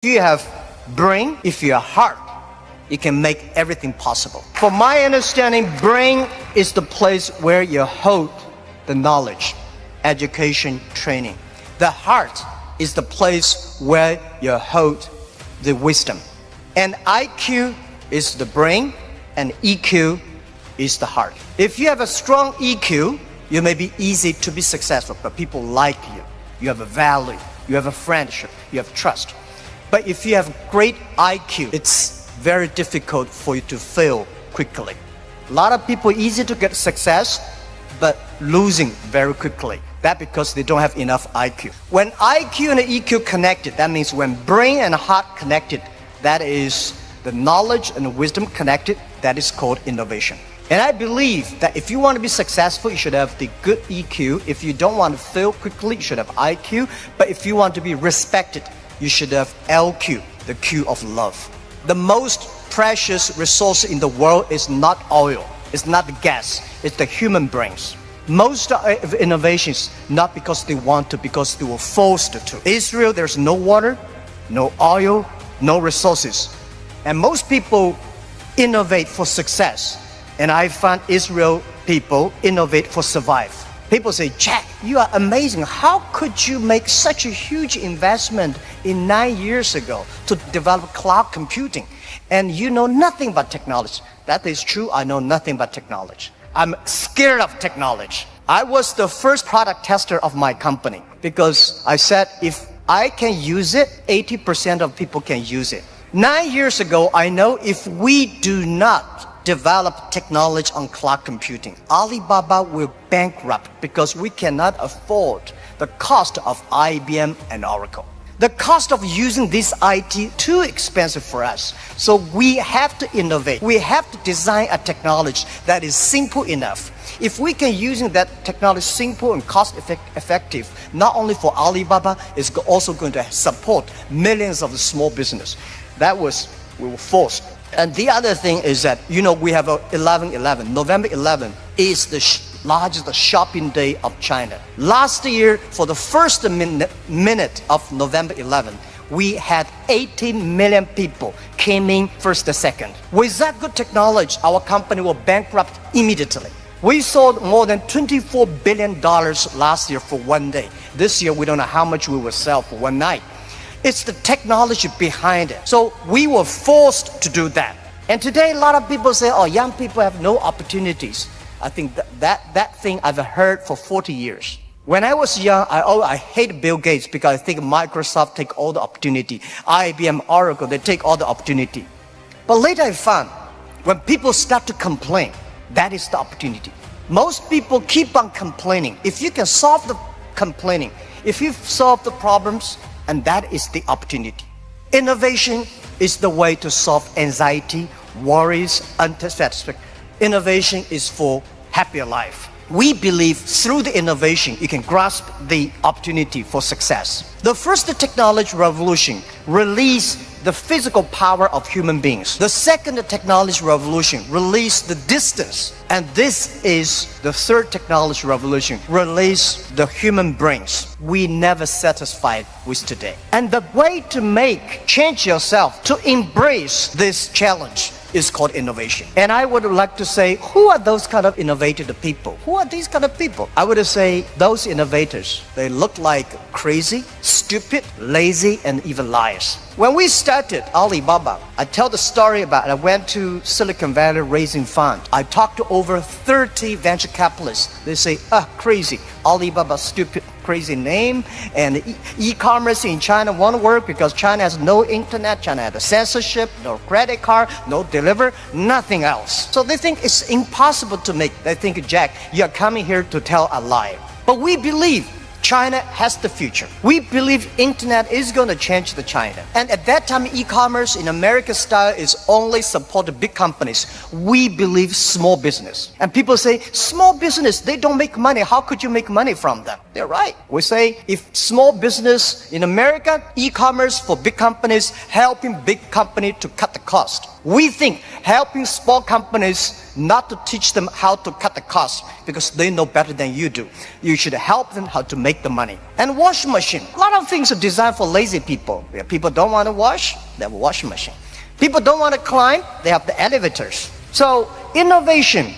If you have brain, if you have heart, you can make everything possible. For my understanding, brain is the place where you hold the knowledge, education, training. The heart is the place where you hold the wisdom. And IQ is the brain, and EQ is the heart. If you have a strong EQ, you may be easy to be successful, but people like you. You have a value, you have a friendship, you have trust. But if you have great IQ, it's very difficult for you to fail quickly. A lot of people easy to get success, but losing very quickly. That's because they don't have enough IQ. When IQ and EQ connected, that means when brain and heart connected, that is the knowledge and wisdom connected, that is called innovation. And I believe that if you want to be successful, you should have the good EQ. If you don't want to fail quickly, you should have IQ. But if you want to be respected, you should have LQ, the Q of love. The most precious resource in the world is not oil, it's not the gas, it's the human brains. Most of innovations, not because they want to, because they were forced to. Israel, there's no water, no oil, no resources. And most people innovate for success. And I find Israel people innovate for survive. People say, Jack, you are amazing. How could you make such a huge investment in 9 years ago to develop cloud computing? And you know nothing about technology. That is true, I know nothing about technology. I'm scared of technology. I was the first product tester of my company because I said, if I can use it, 80% of people can use it. 9 years ago, I know if we do not develop technology on cloud computing, Alibaba will bankrupt because we cannot afford the cost of IBM and Oracle. The cost of using this IT too expensive for us. So we have to innovate. We have to design a technology that is simple enough. If we can using that technology simple and cost effective, not only for Alibaba, it's also going to support millions of small business. We were forced. And the other thing is that, we have 11/11. November 11 is the largest shopping day of China. Last year, for the first minute of November 11, we had 18 million people came in first and second. With that good technology, our company will bankrupt immediately. We sold more than $24 billion last year for one day. This year, we don't know how much we will sell for one night. It's the technology behind it. So we were forced to do that. And today, a lot of people say, young people have no opportunities. I think that thing I've heard for 40 years. When I was young, I hate Bill Gates because I think Microsoft take all the opportunity. IBM, Oracle, they take all the opportunity. But later I found, when people start to complain, that is the opportunity. Most people keep on complaining. If you can solve the complaining, if you solve the problems, and that is the opportunity. Innovation is the way to solve anxiety, worries, unsatisfaction. Innovation is for happier life. We believe through the innovation, you can grasp the opportunity for success. The first technology revolution released the physical power of human beings. The second technology revolution released the distance. And this is the third technology revolution, release the human brains. We never satisfied with today. And the way to change yourself, to embrace this challenge is called innovation. And I would like to say, who are those kind of innovative people? Who are these kind of people? I would say those innovators, they look like crazy, stupid, lazy, and even liars. When we started Alibaba, I tell the story about I went to Silicon Valley raising fund. I talked to over 30 venture capitalists. They say, crazy. Alibaba, stupid, crazy name. And e-commerce in China won't work because China has no internet, China has censorship, no credit card, no deliver, nothing else. So they think it's impossible to make. They think, Jack, you're coming here to tell a lie. But we believe China has the future. We believe internet is going to change the China. And at that time, e-commerce in American style is only supported big companies. We believe small business. And people say, small business, they don't make money. How could you make money from them? They're right. We say, if small business in America, e-commerce for big companies, helping big company to cut the cost. We think helping small companies not to teach them how to cut the cost because they know better than you do. You should help them how to make the money. And washing machine. A lot of things are designed for lazy people. People don't want to wash, they have a washing machine. People don't want to climb, they have the elevators. So innovation,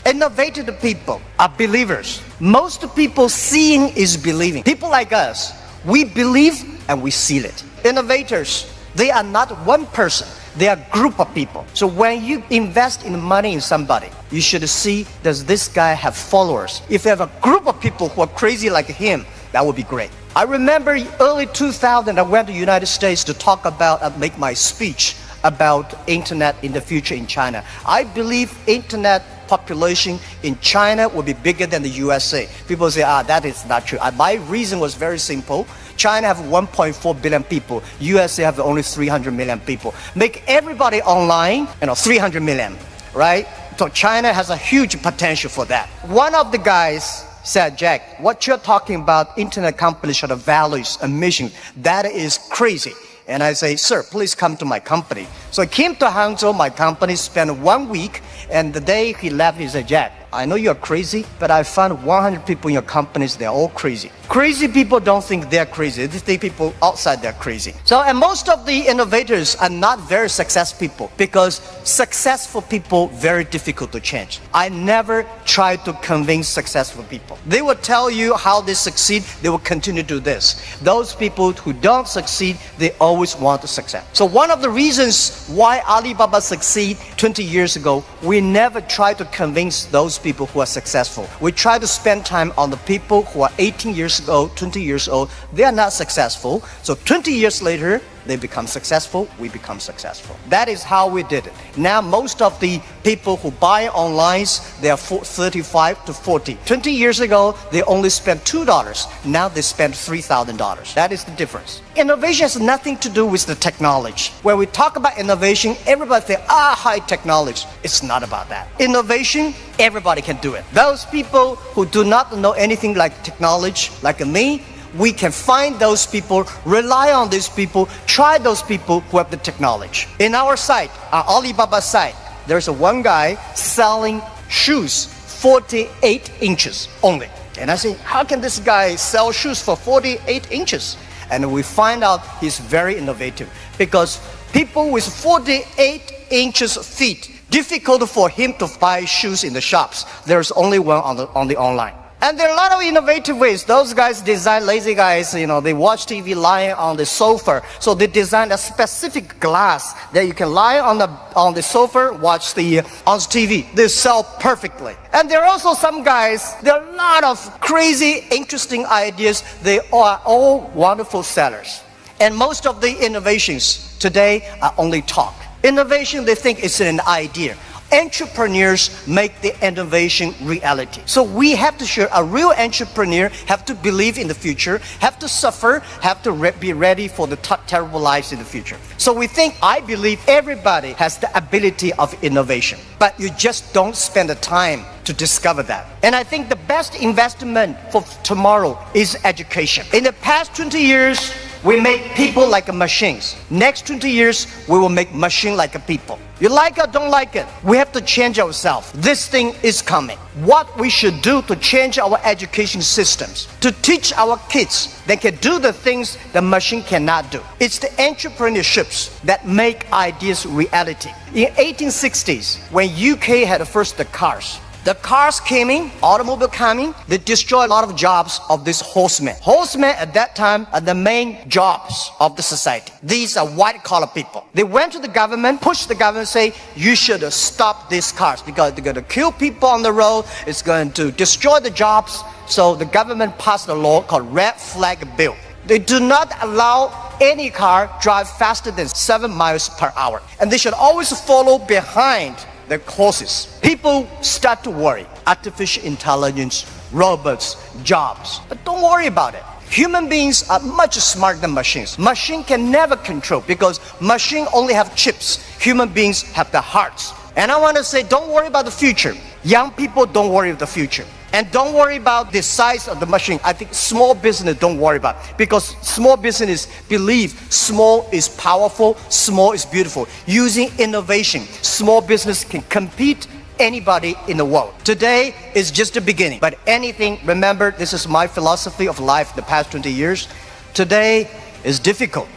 innovative people are believers. Most people seeing is believing. People like us, we believe and we seal it. Innovators, they are not one person. They are a group of people. So when you invest in money in somebody, you should see, does this guy have followers? If you have a group of people who are crazy like him, that would be great. I remember early 2000, I went to the United States to talk about, make my speech about internet in the future in China. I believe internet population in China will be bigger than the USA. People say, that is not true. My reason was very simple. China have 1.4 billion people. USA have only 300 million people. Make everybody online, 300 million, right? So China has a huge potential for that. One of the guys said, Jack, what you're talking about, internet companies should have values and mission. That is crazy. And I say, sir, please come to my company. So I came to Hangzhou, my company, spent 1 week, and the day he left, he said, Jack, I know you're crazy, but I found 100 people in your companies, they're all crazy. Crazy people don't think they're crazy, they think people outside they're crazy. So, and most of the innovators are not very successful people because successful people, very difficult to change. I never try to convince successful people. They will tell you how they succeed, they will continue to do this. Those people who don't succeed, they always want to succeed. So one of the reasons why Alibaba succeed 20 years ago, we never try to convince those people who are successful. We try to spend time on the people who are 18 years old, 20 years old. They are not successful. So 20 years later, they become successful, we become successful. That is how we did it. Now most of the people who buy online, they are 35 to 40. 20 years ago, they only spent $2. Now they spend $3,000. That is the difference. Innovation has nothing to do with the technology. When we talk about innovation, everybody thinks, high technology. It's not about that. Innovation, everybody can do it. Those people who do not know anything like technology, like me, we can find those people, rely on these people, try those people who have the technology. In our site, our Alibaba site, there's one guy selling shoes 48 inches only. And I say, how can this guy sell shoes for 48 inches? And we find out he's very innovative because people with 48 inches feet, difficult for him to buy shoes in the shops. There's only one on the online. And there are a lot of innovative ways. Those guys design, lazy guys, they watch TV lying on the sofa. So they design a specific glass that you can lie on the sofa, watch on TV. They sell perfectly. And there are also some guys, there are a lot of crazy, interesting ideas. They are all wonderful sellers. And most of the innovations today are only talk. Innovation, they think it's an idea. Entrepreneurs make the innovation reality. So we have to show a real entrepreneur have to believe in the future, have to suffer, have to be ready for the terrible lives in the future. So I believe everybody has the ability of innovation, but you just don't spend the time to discover that. And I think the best investment for tomorrow is education. In the past 20 years, we make people like machines. Next 20 years, we will make machine like people. You like it, don't like it. We have to change ourselves. This thing is coming. What we should do to change our education systems, to teach our kids they can do the things the machine cannot do. It's the entrepreneurships that make ideas reality. In 1860s, when UK had first the cars came in, automobile coming, they destroyed a lot of jobs of these horsemen. Horsemen at that time are the main jobs of the society. These are white-collar people. They went to the government, pushed the government, say, you should stop these cars because they're going to kill people on the road, it's going to destroy the jobs. So the government passed a law called Red Flag Bill. They do not allow any car drive faster than 7 miles per hour. And they should always follow behind the horses. People start to worry. Artificial intelligence, robots, jobs. But don't worry about it. Human beings are much smarter than machines. Machine can never control because machine only have chips. Human beings have the hearts. And I want to say, don't worry about the future. Young people, don't worry about the future. And don't worry about the size of the machine. I think small business don't worry about it because small business believe small is powerful, small is beautiful. Using innovation, small business can compete anybody in the world. Today is just the beginning, but anything, remember, this is my philosophy of life the past 20 years. Today is difficult.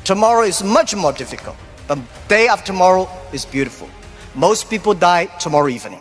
Tomorrow is much more difficult. The day after tomorrow is beautiful. Most people die tomorrow evening.